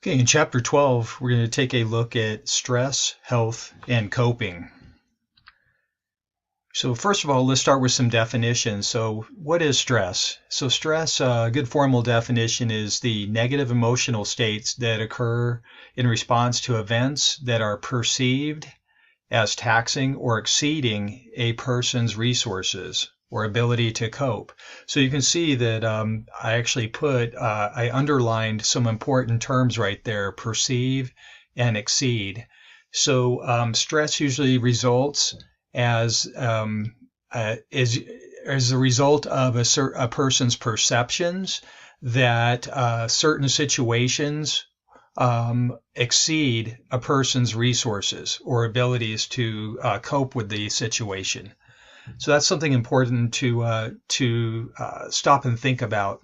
Okay, in chapter 12, we're going to take a look at stress, health, and coping. So first of all, let's start with some definitions. So what is stress? So stress, a good formal definition is the negative emotional states that occur in response to events that are perceived as taxing or exceeding a person's resources or ability to cope. So you can see that I actually I underlined some important terms right there, perceive and exceed. So stress usually results as a result of a person's perceptions that certain situations exceed a person's resources or abilities to cope with the situation. So that's something important to stop and think about.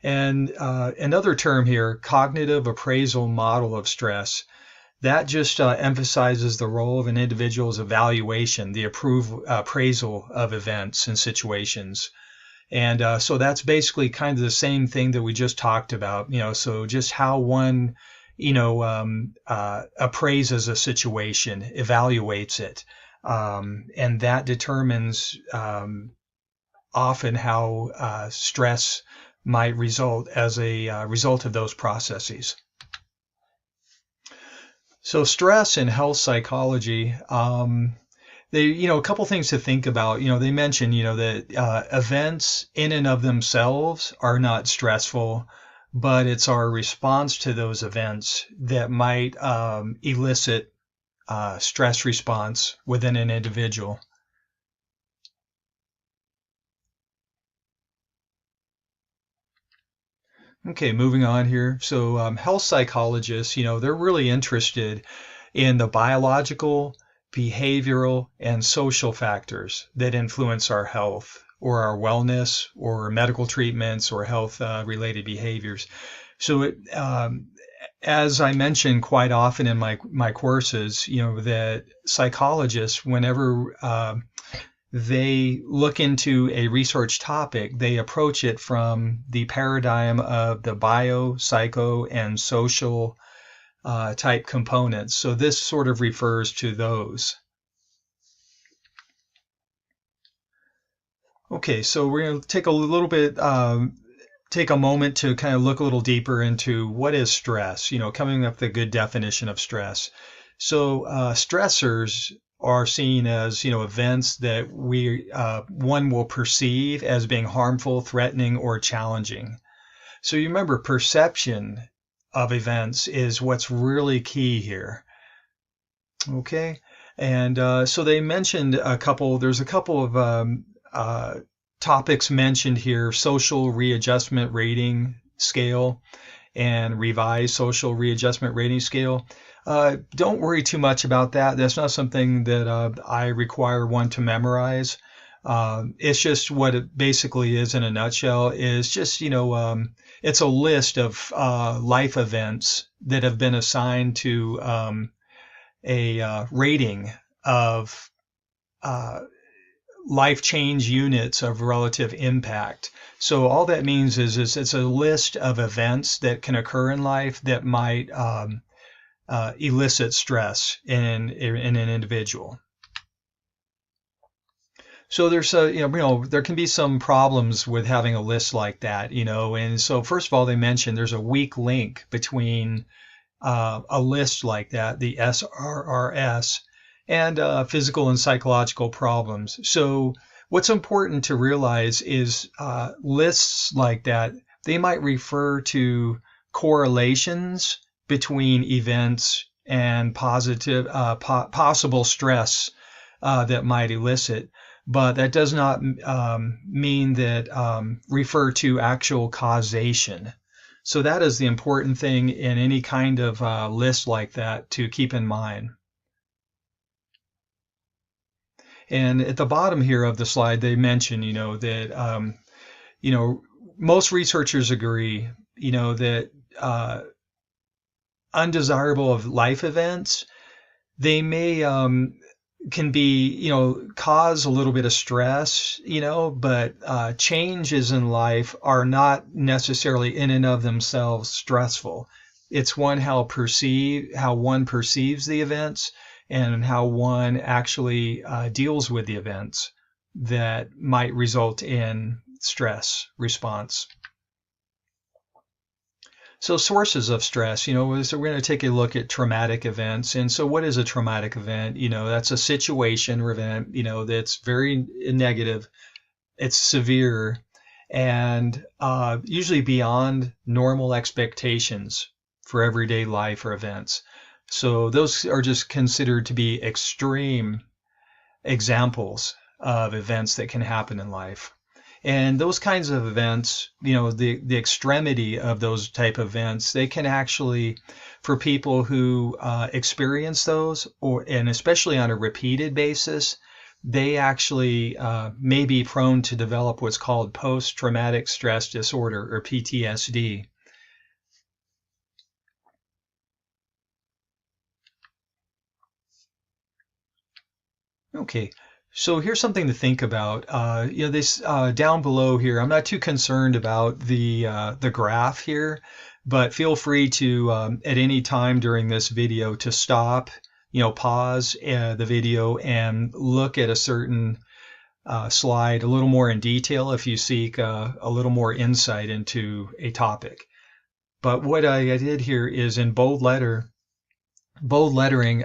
And another term here, cognitive appraisal model of stress, that just emphasizes the role of an individual's evaluation, the appraisal of events and situations. And so that's basically kind of the same thing that we just talked about, so just how one, appraises a situation, evaluates it. And that determines often how stress might result as a result of those processes. So stress and health psychology, a couple things to think about. They mention, that events in and of themselves are not stressful, but it's our response to those events that might elicit stress response within an individual. Okay, moving on here. So health psychologists, they're really interested in the biological, behavioral, and social factors that influence our health or our wellness or medical treatments or health related behaviors. So as I mention quite often in my courses, that psychologists, whenever they look into a research topic, they approach it from the paradigm of the bio, psycho, and social type components. So this sort of refers to those. Okay, so we're going to take a little bit, take a moment to kind of look a little deeper into what is stress, coming up with a good definition of stress. So stressors are seen as, events that one will perceive as being harmful, threatening, or challenging. So you remember, perception of events is what's really key here. Okay, and so they mentioned there's a couple of topics mentioned here: social readjustment rating scale and revised social readjustment rating scale. Don't worry too much about that. That's not something that I require one to memorize. It's just what it basically is in a nutshell is just, it's a list of life events that have been assigned to a rating of life change units of relative impact. So all that means is it's a list of events that can occur in life that might elicit stress in an individual. So there's there can be some problems with having a list like that, and so first of all, they mentioned there's a weak link between a list like that, the SRRS, and physical and psychological problems. So what's important to realize is lists like that, they might refer to correlations between events and possible stress that might elicit, but that does not mean that refer to actual causation. So that is the important thing in any kind of list like that to keep in mind. And at the bottom here of the slide, they mention, that, most researchers agree, that undesirable of life events, they may can be, cause a little bit of stress, but changes in life are not necessarily in and of themselves stressful. It's one how one perceives the events and how one actually deals with the events that might result in stress response. So sources of stress, so we're going to take a look at traumatic events. And so what is a traumatic event? That's a situation or event, that's very negative. It's severe and usually beyond normal expectations for everyday life or events. So those are just considered to be extreme examples of events that can happen in life. And those kinds of events, the extremity of those type of events, they can actually, for people who experience those, and especially on a repeated basis, they actually may be prone to develop what's called post-traumatic stress disorder, or PTSD. Okay. So here's something to think about. This down below here, I'm not too concerned about the graph here, but feel free to at any time during this video to stop, pause the video and look at a certain slide a little more in detail if you seek a little more insight into a topic. But what I did here is in bold lettering,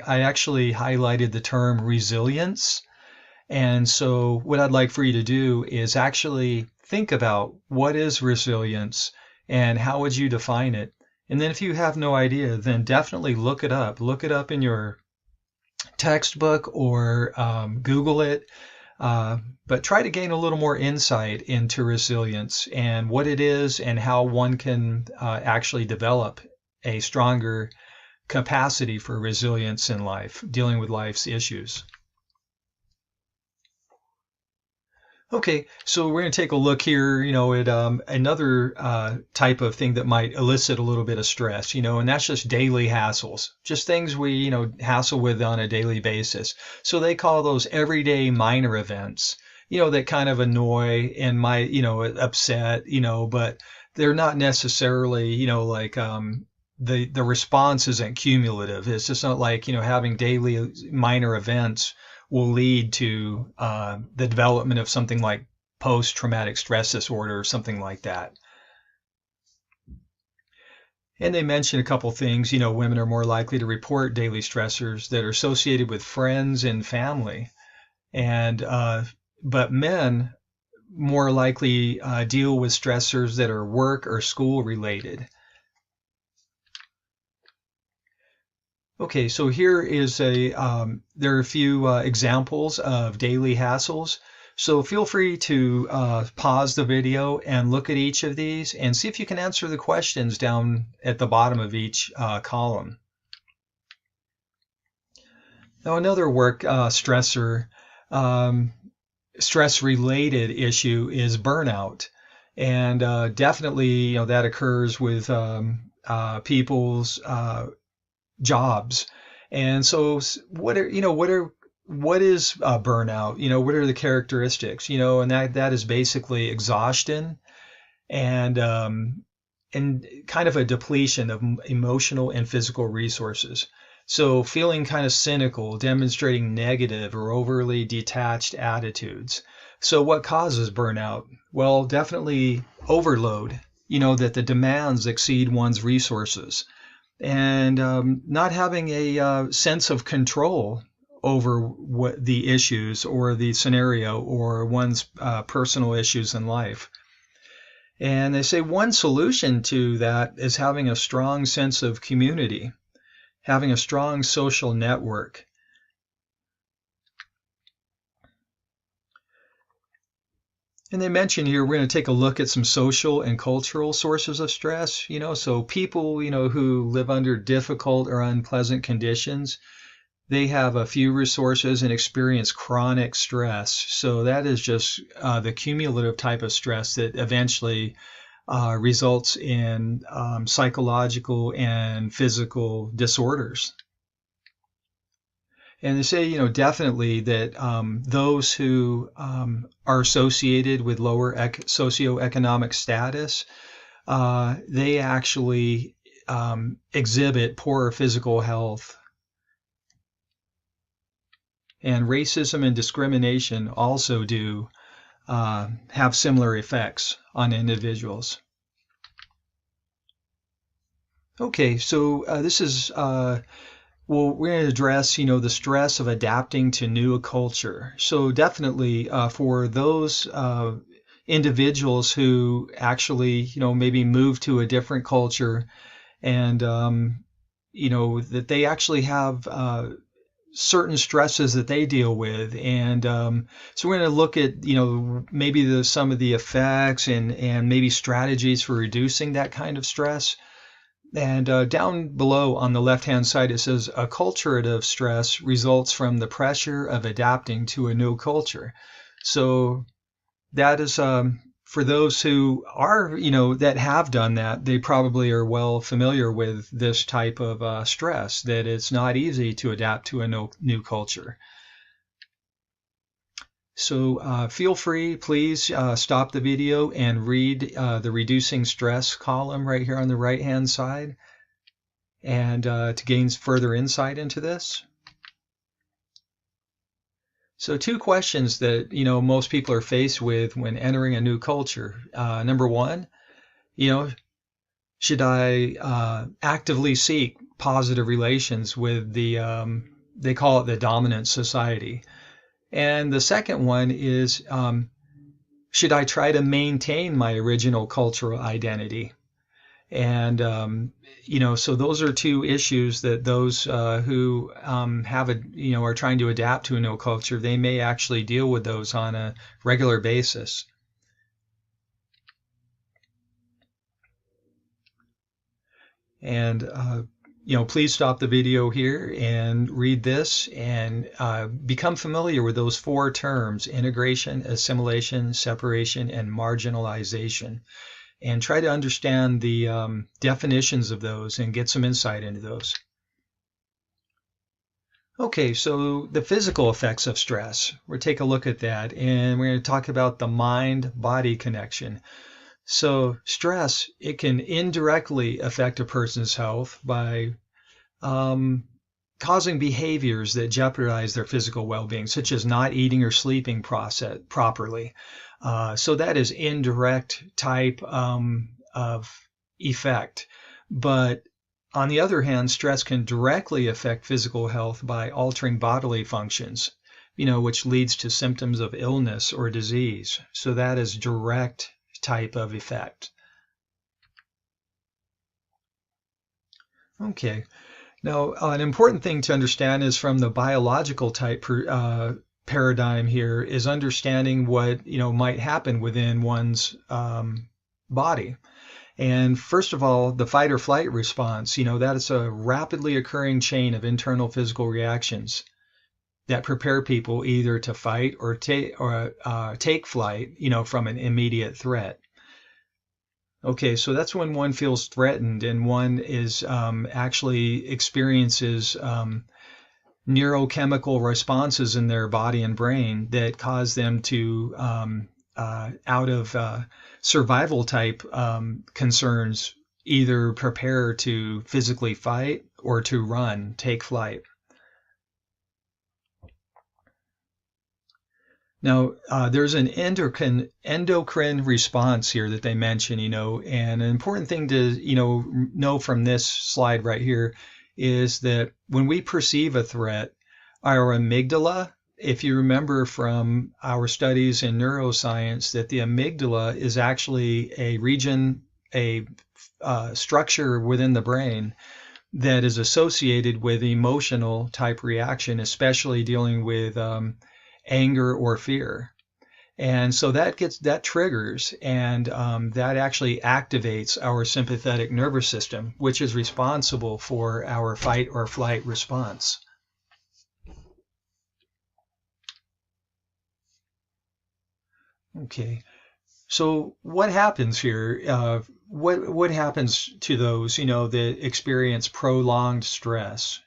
I actually highlighted the term resilience. And so what I'd like for you to do is actually think about what is resilience and how would you define it. And then if you have no idea, then definitely look it up. Look it up in your textbook or Google it. But try to gain a little more insight into resilience and what it is and how one can actually develop a stronger capacity for resilience in life, dealing with life's issues. Okay, so we're going to take a look here, at another type of thing that might elicit a little bit of stress, and that's just daily hassles, just things we, hassle with on a daily basis. So they call those everyday minor events, that kind of annoy and might, upset, but they're not necessarily, like the response isn't cumulative. It's just not like, having daily minor events will lead to the development of something like post-traumatic stress disorder or something like that. And they mention a couple things, women are more likely to report daily stressors that are associated with friends and family. And but men more likely deal with stressors that are work or school related. Okay, so here is there are a few examples of daily hassles. So feel free to pause the video and look at each of these and see if you can answer the questions down at the bottom of each column. Now another work stressor, stress-related issue is burnout. And definitely, that occurs with people's jobs. And so what is burnout? What are the characteristics? And that is basically exhaustion and kind of a depletion of emotional and physical resources. So feeling kind of cynical, demonstrating negative or overly detached attitudes. So what causes burnout? Well, definitely overload, that the demands exceed one's resources. And not having a sense of control over what the issues or the scenario or one's personal issues in life. And they say one solution to that is having a strong sense of community, having a strong social network. And they mention here, we're going to take a look at some social and cultural sources of stress, so people, who live under difficult or unpleasant conditions, they have a few resources and experience chronic stress. So that is just the cumulative type of stress that eventually results in psychological and physical disorders. And they say, definitely that those who are associated with lower socioeconomic status, they actually exhibit poorer physical health. And racism and discrimination also do have similar effects on individuals. Okay, so this is, well, we're going to address, the stress of adapting to new culture. So definitely for those individuals who actually, maybe move to a different culture and, that they actually have certain stresses that they deal with. And so we're going to look at, maybe some of the effects and maybe strategies for reducing that kind of stress. And down below on the left-hand side, it says acculturative stress results from the pressure of adapting to a new culture. So that is for those who are, that have done that, they probably are well familiar with this type of stress, that it's not easy to adapt to a new culture. So feel free, please stop the video and read the reducing stress column right here on the right-hand side, and to gain further insight into this. So 2 questions that, most people are faced with when entering a new culture. Number 1, should I actively seek positive relations with the, they call it the dominant society. And the second one is, should I try to maintain my original cultural identity? And, so those are 2 issues that those who are trying to adapt to a new culture, they may actually deal with those on a regular basis. And, please stop the video here and read this and become familiar with those 4 terms: integration, assimilation, separation, and marginalization. And try to understand the definitions of those and get some insight into those. Okay, so the physical effects of stress. We'll take a look at that, and we're going to talk about the mind-body connection. So stress, it can indirectly affect a person's health by causing behaviors that jeopardize their physical well-being, such as not eating or sleeping properly. So that is indirect type of effect. But on the other hand, stress can directly affect physical health by altering bodily functions, which leads to symptoms of illness or disease. So that is direct type of effect. Okay. Now, an important thing to understand is from the biological type paradigm here is understanding what might happen within one's body. And first of all, the fight or flight response, that is a rapidly occurring chain of internal physical reactions that prepare people either to fight or take flight, from an immediate threat. Okay, so that's when one feels threatened and one is actually experiences neurochemical responses in their body and brain that cause them to, out of survival type concerns, either prepare to physically fight or to run, take flight. Now, there's an endocrine response here that they mention, and an important thing to, know from this slide right here is that when we perceive a threat, our amygdala, if you remember from our studies in neuroscience, that the amygdala is actually a region, a structure within the brain that is associated with emotional type reaction, especially dealing with anger or fear. And so that triggers, and that actually activates our sympathetic nervous system, which is responsible for our fight or flight response. Okay, so what happens here? What happens to those, that experience prolonged stress,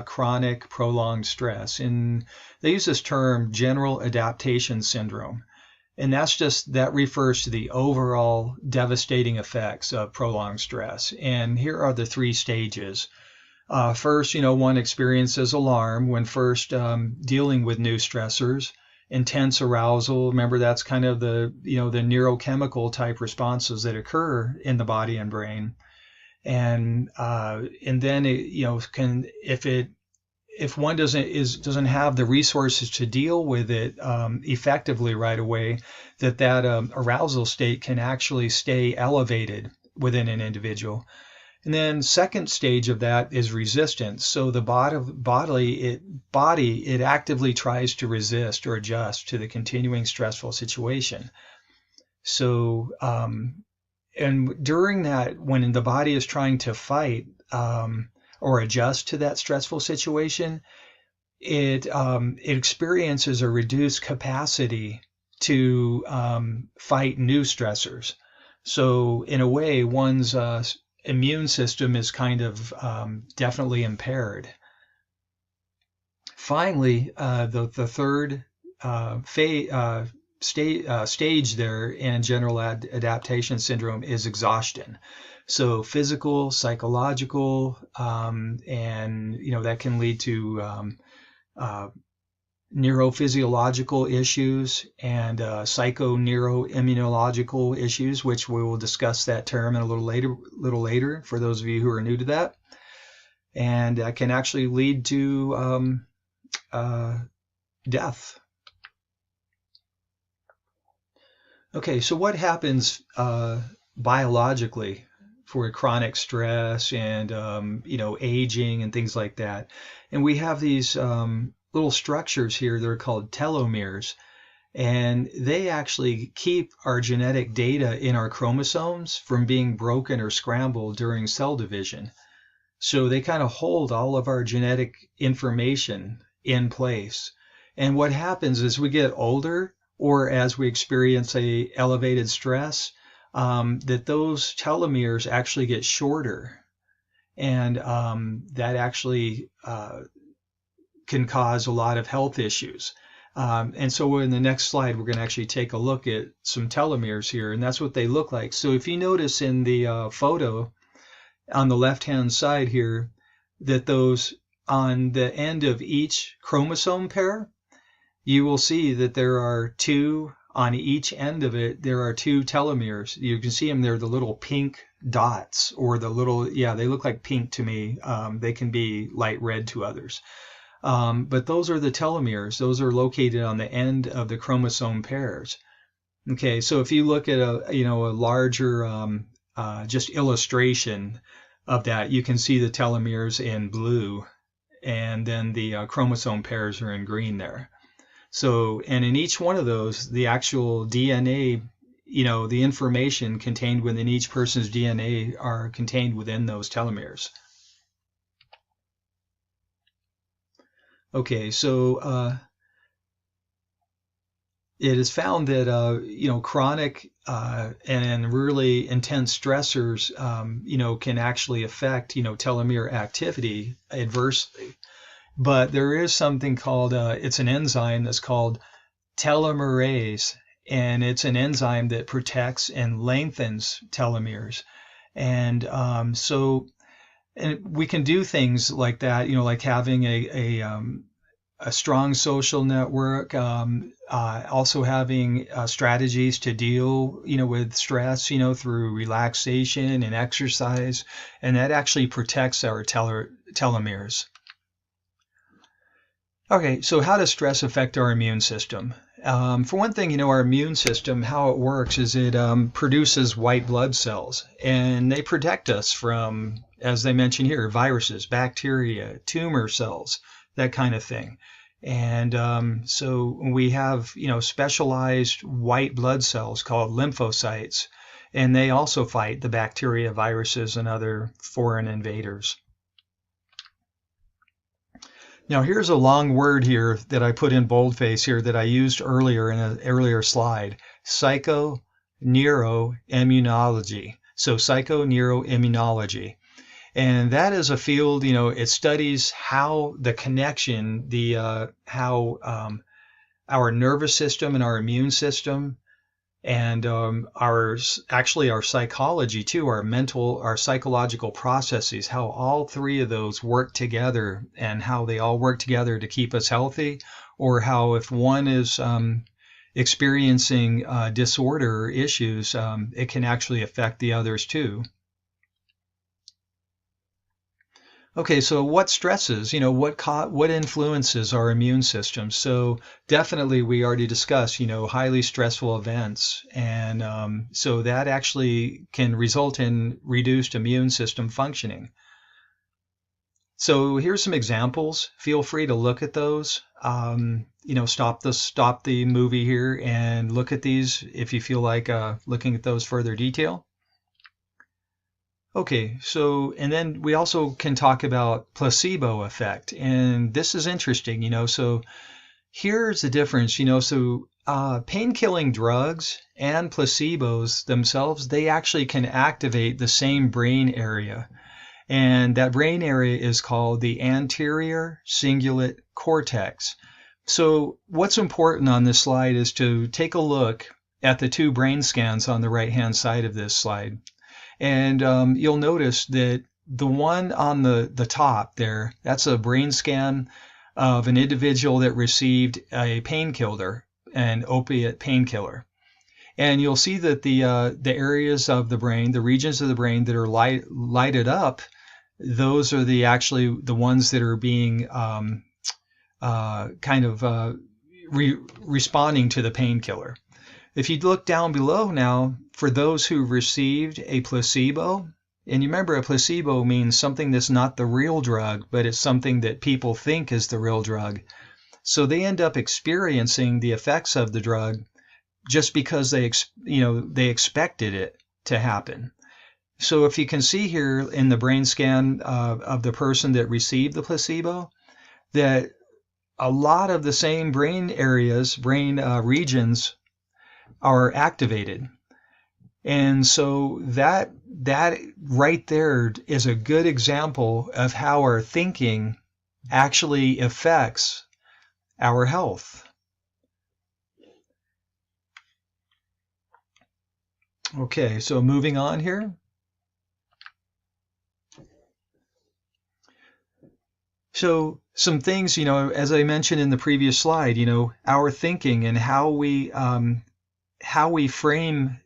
chronic prolonged stress? And they use this term general adaptation syndrome. And that refers to the overall devastating effects of prolonged stress. And here are the 3 stages. First, one experiences alarm when first dealing with new stressors. Intense arousal. Remember, that's kind of the neurochemical type responses that occur in the body and brain. And then if one doesn't have the resources to deal with it effectively right away, that arousal state can actually stay elevated within an individual. And then second stage of that is resistance. So the body actively tries to resist or adjust to the continuing stressful situation. So and during that, when the body is trying to fight or adjust to that stressful situation, it experiences a reduced capacity to fight new stressors. So in a way, one's immune system is kind of definitely impaired. Finally, the third stage there in general adaptation syndrome is exhaustion. So physical, psychological, and that can lead to neurophysiological issues and psychoneuroimmunological issues, which we will discuss that term in a little later for those of you who are new to that. And that can actually lead to death. Okay, so what happens biologically for chronic stress and aging and things like that? And we have these little structures here that are called telomeres, and they actually keep our genetic data in our chromosomes from being broken or scrambled during cell division. So they kind of hold all of our genetic information in place. And what happens is we get older, or as we experience a elevated stress, that those telomeres actually get shorter, and that actually can cause a lot of health issues. And so in the next slide, we're going to actually take a look at some telomeres here, and that's what they look like. So if you notice in the photo on the left-hand side here, that those on the end of each chromosome pair, you will see that there are 2 on each end of it. There are 2 telomeres. You can see them. They're the little pink dots, or the little, they look like pink to me. They can be light red to others. But those are the telomeres. Those are located on the end of the chromosome pairs. Okay, so if you look at a larger just illustration of that, you can see the telomeres in blue, and then the chromosome pairs are in green there. So, and in each one of those, the actual DNA, the information contained within each person's DNA are contained within those telomeres. Okay, so it is found that chronic and really intense stressors can actually affect telomere activity adversely. But there is something called it's an enzyme that's called telomerase, and it's an enzyme that protects and lengthens telomeres. And and we can do things like that, like having a strong social network, also having strategies to deal, with stress, through relaxation and exercise, and that actually protects our telomeres. Okay, so how does stress affect our immune system? For one thing, our immune system, how it works is it produces white blood cells, and they protect us from, as they mention here, viruses, bacteria, tumor cells, that kind of thing. And so we have, specialized white blood cells called lymphocytes, and they also fight the bacteria, viruses, and other foreign invaders. Now here's a long word here that I put in boldface here that I used earlier in an earlier slide, psychoneuroimmunology. So psychoneuroimmunology. And that is a field, it studies how the connection, how our nervous system and our immune system And actually our psychology too, our psychological processes, how all three of those work together and how they all work together to keep us healthy, or how if one is experiencing disorder or issues, it can actually affect the others too. Okay, so what stresses, what influences our immune system? So definitely we already discussed, highly stressful events. And so that actually can result in reduced immune system functioning. So here's some examples. Feel free to look at those. Stop the movie here and look at these if you feel like looking at those further detail. Okay, so, and then we also can talk about placebo effect. And this is interesting, so here's the difference, so pain-killing drugs and placebos themselves, they actually can activate the same brain area. And that brain area is called the anterior cingulate cortex. So what's important on this slide is to take a look at the two brain scans on the right-hand side of this slide. And you'll notice that the one on the top there, that's a brain scan of an individual that received a painkiller, an opiate painkiller. And you'll see that the areas of the brain, the regions of the brain that are lighted up, those are actually the ones that are being responding to the painkiller. If you look down below now, for those who received a placebo, and you remember a placebo means something that's not the real drug, but it's something that people think is the real drug. So they end up experiencing the effects of the drug just because they expected it to happen. So if you can see here in the brain scan of the person that received the placebo, that a lot of the same brain areas, regions are activated. And so that right there is a good example of how our thinking actually affects our health. Okay, so moving on here. So some things, as I mentioned in the previous slide, our thinking and how we frame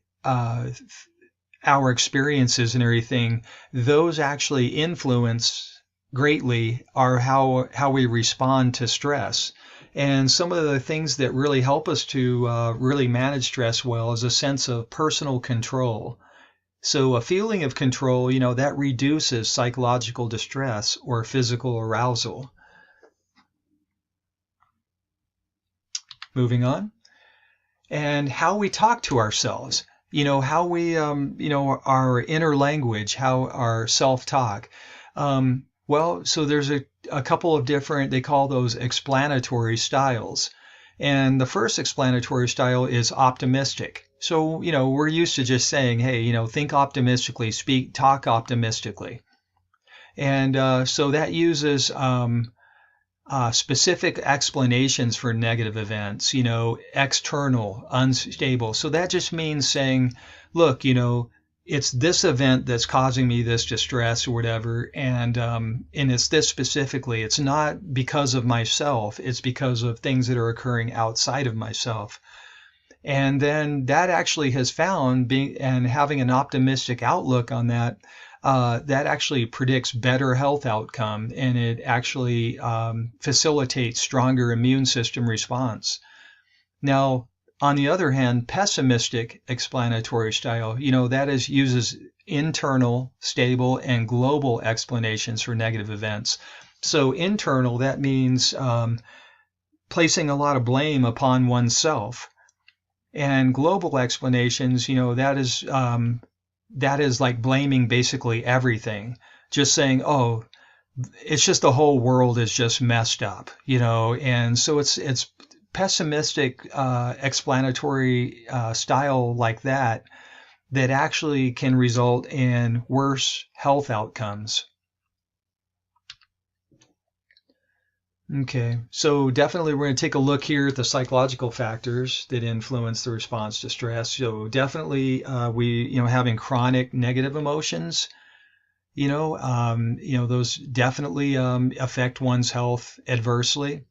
our experiences and everything, those actually influence greatly how we respond to stress. And some of the things that really help us to really manage stress well is a sense of personal control. So a feeling of control, that reduces psychological distress or physical arousal. Moving on. And how we talk to ourselves, how we, our inner language, how our self-talk. So there's a couple of different, they call those explanatory styles. And the first explanatory style is optimistic. So, we're used to just saying, hey, think optimistically, talk optimistically. And so that uses specific explanations for negative events, external, unstable. So that just means saying, look, it's this event that's causing me this distress or whatever, and it's this specifically. It's not because of myself. It's because of things that are occurring outside of myself. And then that actually has found and having an optimistic outlook on that, that actually predicts better health outcome, and it actually facilitates stronger immune system response. Now, on the other hand, pessimistic explanatory style, that uses internal, stable, and global explanations for negative events. So internal, that means placing a lot of blame upon oneself. And global explanations, that is like blaming basically everything. Just saying, oh, it's just the whole world is just messed up, and so it's pessimistic explanatory style like that actually can result in worse health outcomes. Okay, so definitely we're going to take a look here at the psychological factors that influence the response to stress. So definitely having chronic negative emotions, those definitely affect one's health adversely.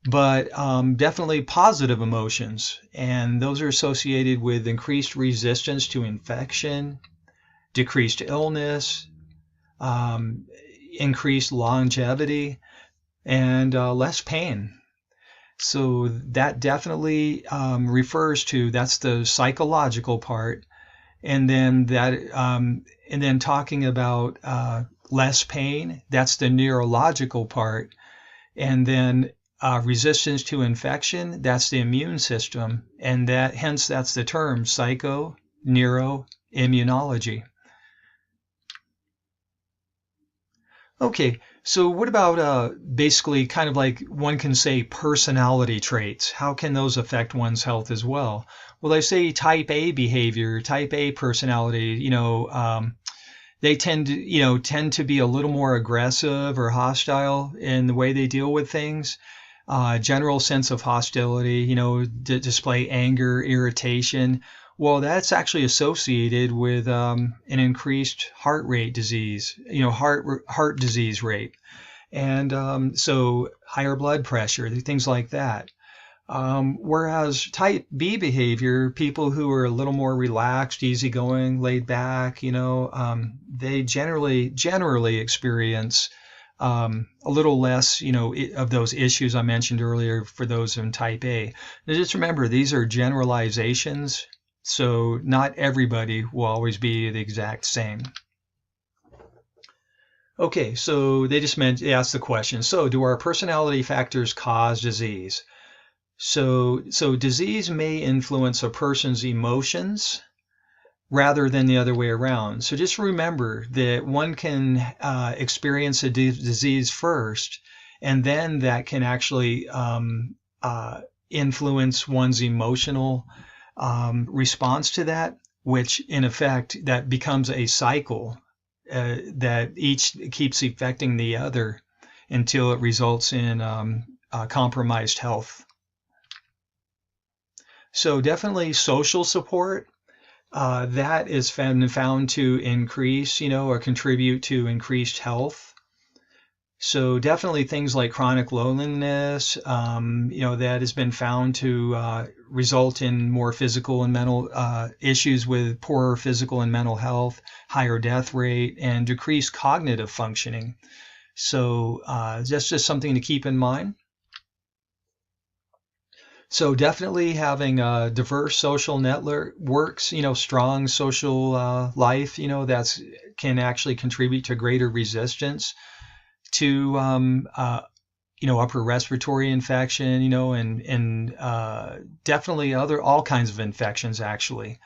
But definitely positive emotions, and those are associated with increased resistance to infection, decreased illness, increased longevity, and less pain. So that definitely refers to, that's the psychological part, and then talking about less pain, that's the neurological part, and then resistance to infection, that's the immune system, and that's the term neuroimmunology. Okay, so what about basically kind of like one can say personality traits? How can those affect one's health as well? Well, they say type A behavior, type A personality, they tend to be a little more aggressive or hostile in the way they deal with things. General sense of hostility, display anger, irritation. Well, that's actually associated with an increased heart rate disease, heart disease rate. And so higher blood pressure, things like that. Whereas type B behavior, people who are a little more relaxed, easygoing, laid back, they generally experience a little less, of those issues I mentioned earlier for those in type A. Now just remember, these are generalizations, so not everybody will always be the exact same. Okay, so they asked the question, so do our personality factors cause disease? So disease may influence a person's emotions rather than the other way around. So just remember that one can experience a disease first, and then that can actually influence one's emotional response to that, which in effect, that becomes a cycle that each keeps affecting the other until it results in compromised health. So definitely social support, that is found to increase, or contribute to increased health. So definitely things like chronic loneliness, that has been found to result in more physical and mental issues with poorer physical and mental health, higher death rate, and decreased cognitive functioning. So that's just something to keep in mind. So definitely having diverse social networks, strong social life, that's can actually contribute to greater resistance to upper respiratory infection, and definitely all kinds of infections actually.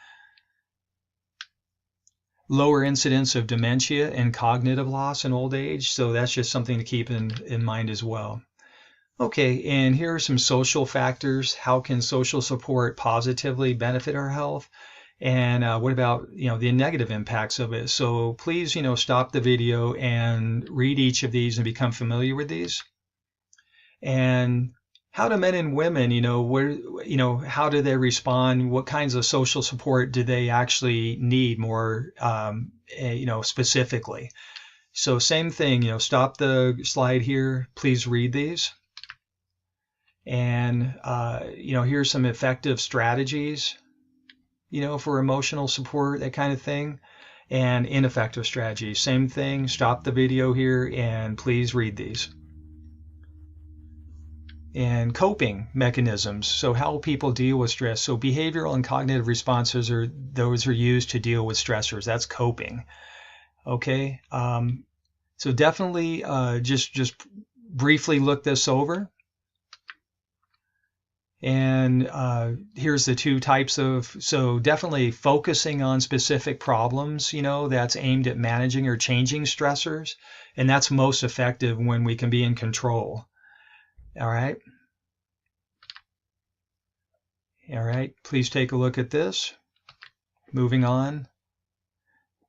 Lower incidence of dementia and cognitive loss in old age, so that's just something to keep in mind as well. Okay, and here are some social factors. How can social support positively benefit our health? And what about, the negative impacts of it? So please, stop the video and read each of these and become familiar with these. And how do men and women, how do they respond? What kinds of social support do they actually need more, specifically? So same thing, stop the slide here. Please read these. And, here's some effective strategies, for emotional support, that kind of thing, and ineffective strategies. Same thing, stop the video here and please read these. And coping mechanisms, so how people deal with stress. So behavioral and cognitive responses are used to deal with stressors. That's coping. Okay, so definitely just briefly look this over. And here's the two types so definitely focusing on specific problems, that's aimed at managing or changing stressors. And that's most effective when we can be in control. All right. All right. Please take a look at this. Moving on.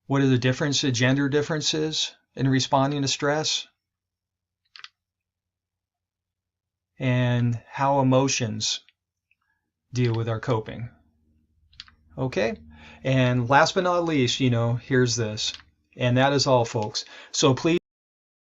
What are the gender differences in responding to stress? and how emotions deal with our coping. Okay? And last but not least, here's this. And that is all, folks. So please